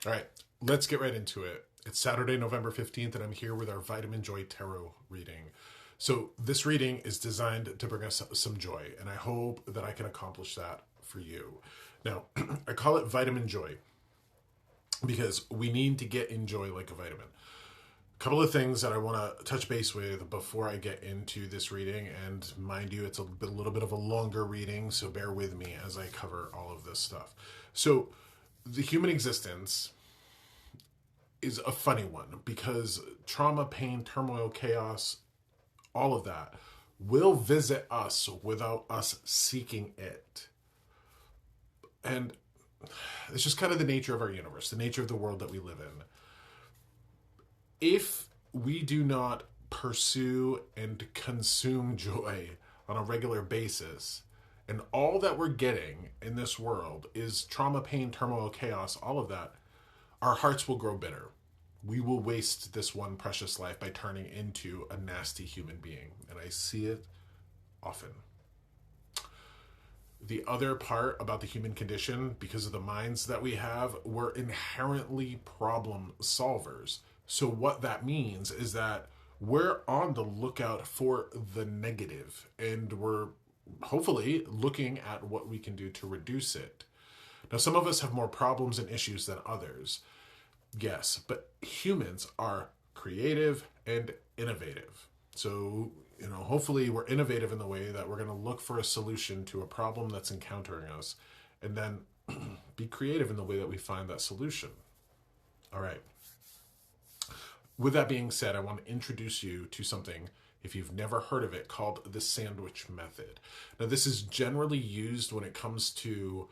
All right, let's get right into it. It's Saturday, November 15th, and I'm here with our Vitamin Joy Tarot reading. So, this reading is designed to bring us some joy, and I hope that I can accomplish that for you. Now, I call it Vitamin Joy because we need to get in joy like a vitamin. A couple of things that I want to touch base with before I get into this reading, and mind you, it's little bit of a longer reading, so bear with me as I cover all of this stuff. So, the human existence is a funny one because trauma, pain, turmoil, chaos, all of that will visit us without us seeking it. And it's just kind of the nature of our universe, the nature of the world that we live in. If we do not pursue and consume joy on a regular basis, and all that we're getting in this world is trauma, pain, turmoil, chaos, all of that, our hearts will grow bitter. We will waste this one precious life by turning into a nasty human being. And I see it often. The other part about the human condition, because of the minds that we have, we're inherently problem solvers. So, what that means is that we're on the lookout for the negative, and we're hopefully looking at what we can do to reduce it. Now, some of us have more problems and issues than others. Yes, but humans are creative and innovative. So, hopefully we're innovative in the way that we're going to look for a solution to a problem that's encountering us and then be creative in the way that we find that solution. All right. With that being said, I want to introduce you to something, if you've never heard of it, called the sandwich method. Now, this is generally used when it comes to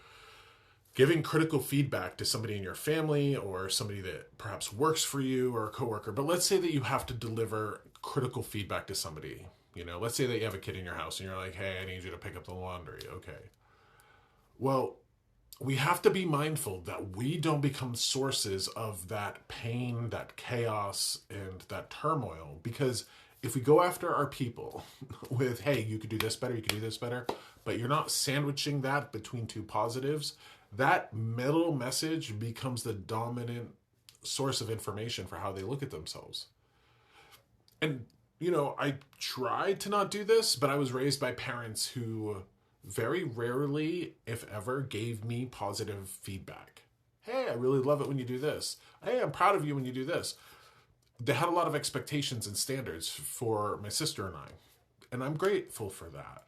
giving critical feedback to somebody in your family or somebody that perhaps works for you or a coworker. But let's say that you have to deliver critical feedback to somebody. Let's say that you have a kid in your house and you're like, hey, I need you to pick up the laundry. Okay. Well, we have to be mindful that we don't become sources of that pain, that chaos, and that turmoil. Because if we go after our people with, hey, you could do this better, you could do this better, but you're not sandwiching that between two positives, that middle message becomes the dominant source of information for how they look at themselves. And, I tried to not do this, but I was raised by parents who very rarely, if ever, gave me positive feedback. Hey, I really love it when you do this. Hey, I'm proud of you when you do this. They had a lot of expectations and standards for my sister and I, and I'm grateful for that.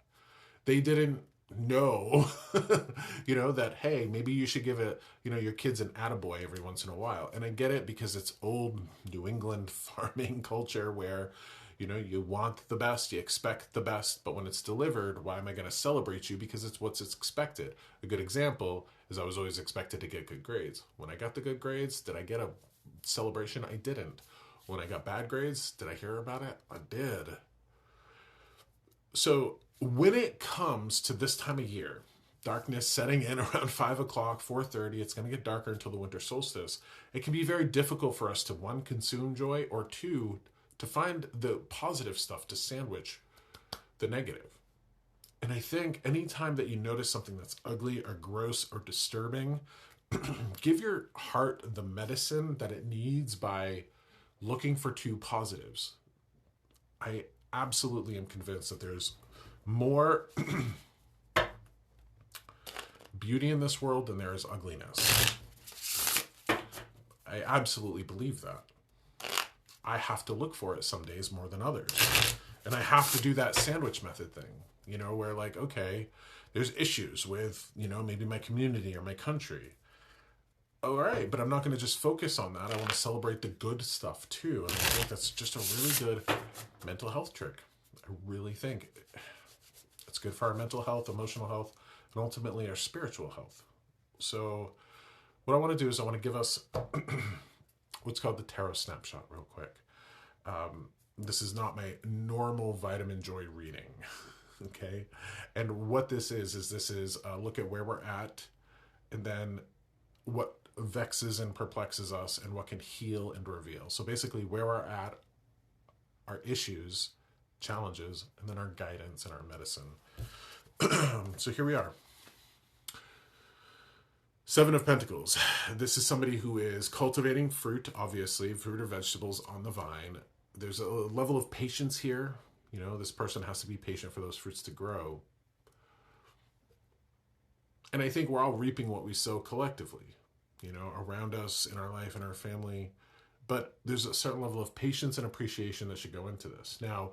They didn't know, that, hey, maybe you should give it, your kids an attaboy every once in a while. And I get it because it's old New England farming culture where, you want the best, you expect the best, but when it's delivered, why am I going to celebrate you? Because it's what's expected. A good example is I was always expected to get good grades. When I got the good grades, did I get a celebration? I didn't. When I got bad grades, did I hear about it? I did. So when it comes to this time of year, darkness setting in around 5 o'clock, 4:30, it's going to get darker until the winter solstice. It can be very difficult for us to, one, consume joy, or two, to find the positive stuff to sandwich the negative. And I think anytime that you notice something that's ugly or gross or disturbing, give your heart the medicine that it needs by looking for two positives. I absolutely am convinced that there's more beauty in this world than there is ugliness. I absolutely believe that. I have to look for it some days more than others. And I have to do that sandwich method thing, where like, okay, there's issues with, maybe my community or my country. All right, but I'm not going to just focus on that. I want to celebrate the good stuff too. And I think that's just a really good mental health trick. I really think it's good for our mental health, emotional health, and ultimately our spiritual health. So what I want to do is I want to give us what's called the tarot snapshot real quick. This is not my normal Vitamin Joy reading. Okay. And what this is this is a look at where we're at and then what vexes and perplexes us and what can heal and reveal. So basically where we're at, our issues, challenges, and then our guidance and our medicine. So here we are. Seven of Pentacles. This is somebody who is cultivating fruit, obviously, fruit or vegetables on the vine. There's a level of patience here. You know, this person has to be patient for those fruits to grow. And I think we're all reaping what we sow collectively, you know, around us, in our life, in our family. But there's a certain level of patience and appreciation that should go into this. Now,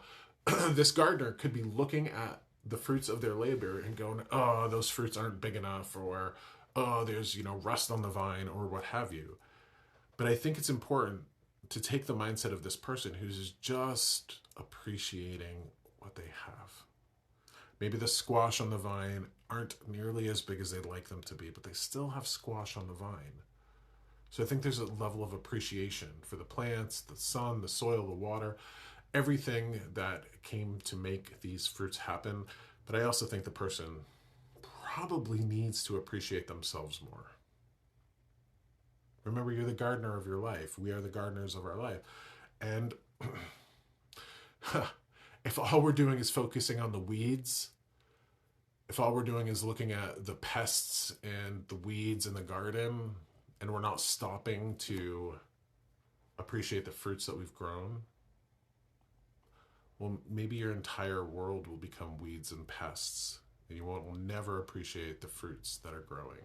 this gardener could be looking at the fruits of their labor and going, oh, those fruits aren't big enough, or, oh, there's, you know, rust on the vine, or what have you. But I think it's important to take the mindset of this person who's just appreciating what they have. Maybe the squash on the vine aren't nearly as big as they'd like them to be, but they still have squash on the vine. So I think there's a level of appreciation for the plants, the sun, the soil, the water, everything that came to make these fruits happen. But I also think the person probably needs to appreciate themselves more. Remember, you're the gardener of your life. We are the gardeners of our life. And if all we're doing is focusing on the weeds, if all we're doing is looking at the pests and the weeds in the garden, and we're not stopping to appreciate the fruits that we've grown, well, maybe your entire world will become weeds and pests, and you will never appreciate the fruits that are growing.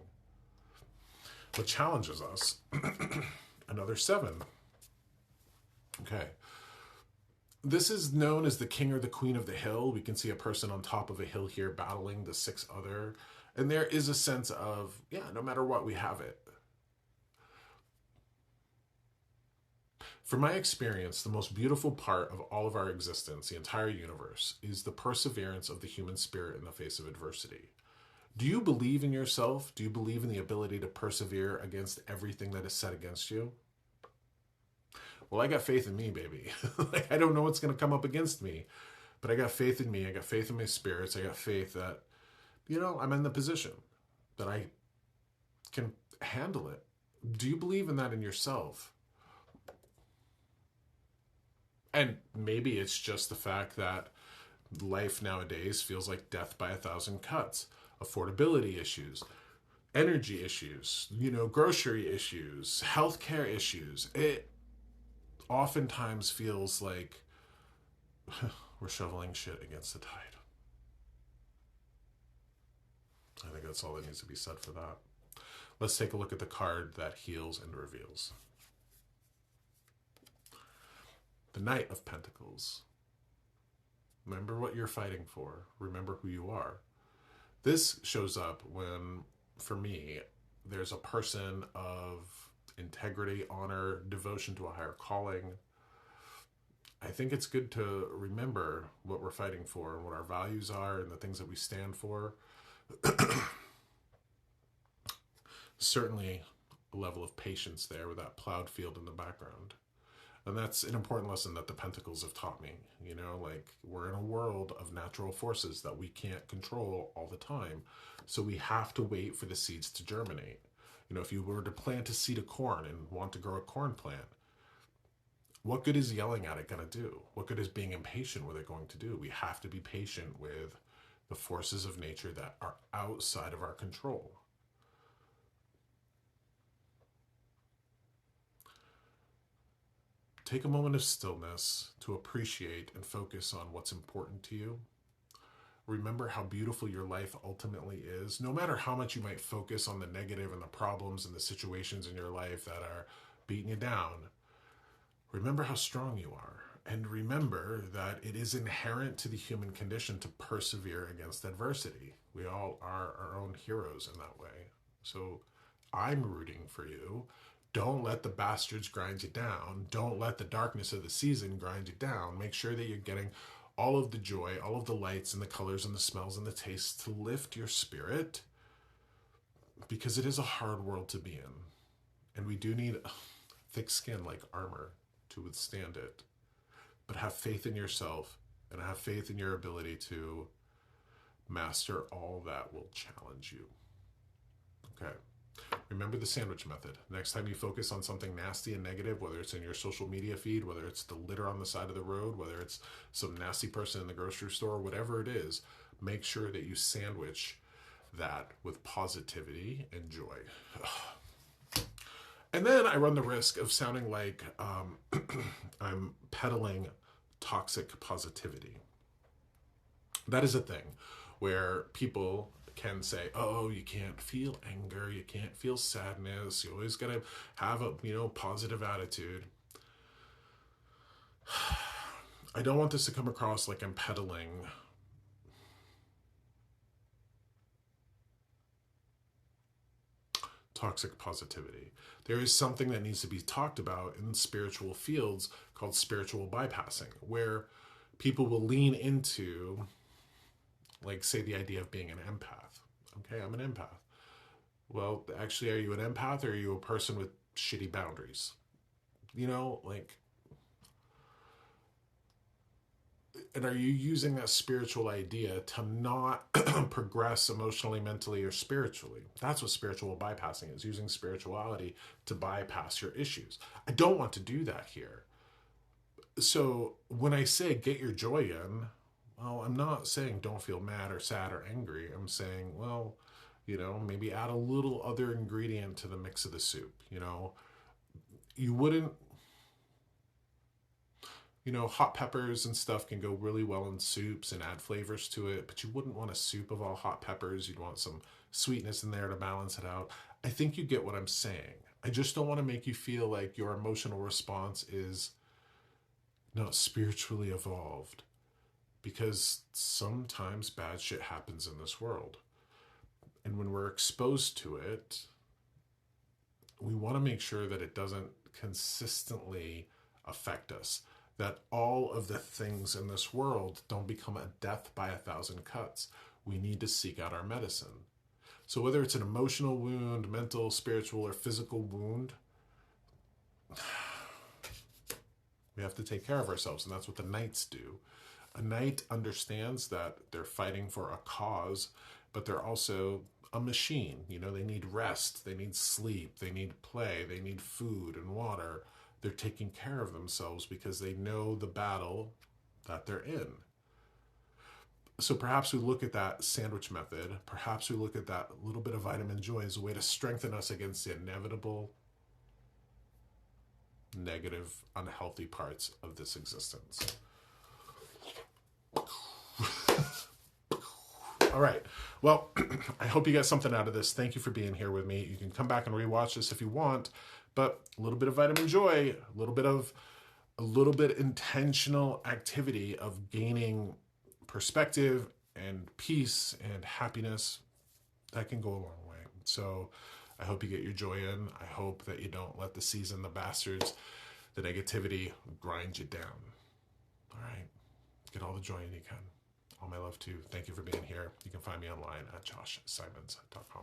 What challenges us, another 7. Okay. This is known as the king or the queen of the hill. We can see a person on top of a hill here battling the 6 other. And there is a sense of, yeah, no matter what, we have it. From my experience, the most beautiful part of all of our existence, the entire universe, is the perseverance of the human spirit in the face of adversity. Do you believe in yourself? Do you believe in the ability to persevere against everything that is set against you? Well, I got faith in me, baby. Like, I don't know what's going to come up against me, but I got faith in me. I got faith in my spirits. I got faith that, you know, I'm in the position that I can handle it. Do you believe in that in yourself? And maybe it's just the fact that life nowadays feels like death by 1,000 cuts. Affordability issues, energy issues, you know, grocery issues, healthcare issues. It oftentimes feels like we're shoveling shit against the tide. I think that's all that needs to be said for that. Let's take a look at the card that heals and reveals. The Knight of Pentacles. Remember what you're fighting for. Remember who you are. This shows up when, for me, there's a person of integrity, honor, devotion to a higher calling. I think it's good to remember what we're fighting for and what our values are and the things that we stand for. Certainly a level of patience there with that plowed field in the background. And that's an important lesson that the Pentacles have taught me. You know, like, we're in a world of natural forces that we can't control all the time. So we have to wait for the seeds to germinate. You know, if you were to plant a seed of corn and want to grow a corn plant, what good is yelling at it going to do? What good is being impatient with it going to do? We have to be patient with the forces of nature that are outside of our control. Take a moment of stillness to appreciate and focus on what's important to you. Remember how beautiful your life ultimately is. No matter how much you might focus on the negative and the problems and the situations in your life that are beating you down, remember how strong you are. And remember that it is inherent to the human condition to persevere against adversity. We all are our own heroes in that way. So I'm rooting for you. Don't let the bastards grind you down. Don't let the darkness of the season grind you down. Make sure that you're getting all of the joy, all of the lights and the colors and the smells and the tastes to lift your spirit, because it is a hard world to be in. And we do need thick skin like armor to withstand it. But have faith in yourself and have faith in your ability to master all that will challenge you. Okay. Remember the sandwich method. Next time you focus on something nasty and negative, whether it's in your social media feed, whether it's the litter on the side of the road, whether it's some nasty person in the grocery store, whatever it is, make sure that you sandwich that with positivity and joy. And then I run the risk of sounding like I'm peddling toxic positivity. That is a thing where people can say, oh, you can't feel anger, you can't feel sadness, you always got to have a, positive attitude. I don't want this to come across like I'm peddling toxic positivity. There is something that needs to be talked about in spiritual fields called spiritual bypassing, where people will lean into, like, say, the idea of being an empath. Okay, I'm an empath. Well, actually, are you an empath or are you a person with shitty boundaries? And are you using that spiritual idea to not progress emotionally, mentally, or spiritually? That's what spiritual bypassing is, using spirituality to bypass your issues. I don't want to do that here. So when I say get your joy in, well, I'm not saying don't feel mad or sad or angry. I'm saying, well, maybe add a little other ingredient to the mix of the soup. You wouldn't, hot peppers and stuff can go really well in soups and add flavors to it, but you wouldn't want a soup of all hot peppers. You'd want some sweetness in there to balance it out. I think you get what I'm saying. I just don't want to make you feel like your emotional response is not spiritually evolved, because sometimes bad shit happens in this world. And when we're exposed to it, we want to make sure that it doesn't consistently affect us, that all of the things in this world don't become a death by 1,000 cuts. We need to seek out our medicine. So whether it's an emotional wound, mental, spiritual, or physical wound, we have to take care of ourselves, and that's what the knights do. A knight understands that they're fighting for a cause, but they're also a machine. They need rest, they need sleep, they need play, they need food and water. They're taking care of themselves because they know the battle that they're in. So perhaps we look at that sandwich method, perhaps we look at that little bit of vitamin joy as a way to strengthen us against the inevitable negative, unhealthy parts of this existence. All right. Well, I hope you got something out of this. Thank you for being here with me. You can come back and rewatch this if you want, but a little bit of vitamin joy, a little bit intentional activity of gaining perspective and peace and happiness, that can go a long way. So I hope you get your joy in. I hope that you don't let the season, the bastards, the negativity grind you down. All right. Get all the joy you can. All my love to you. Thank you for being here. You can find me online at joshsimons.com.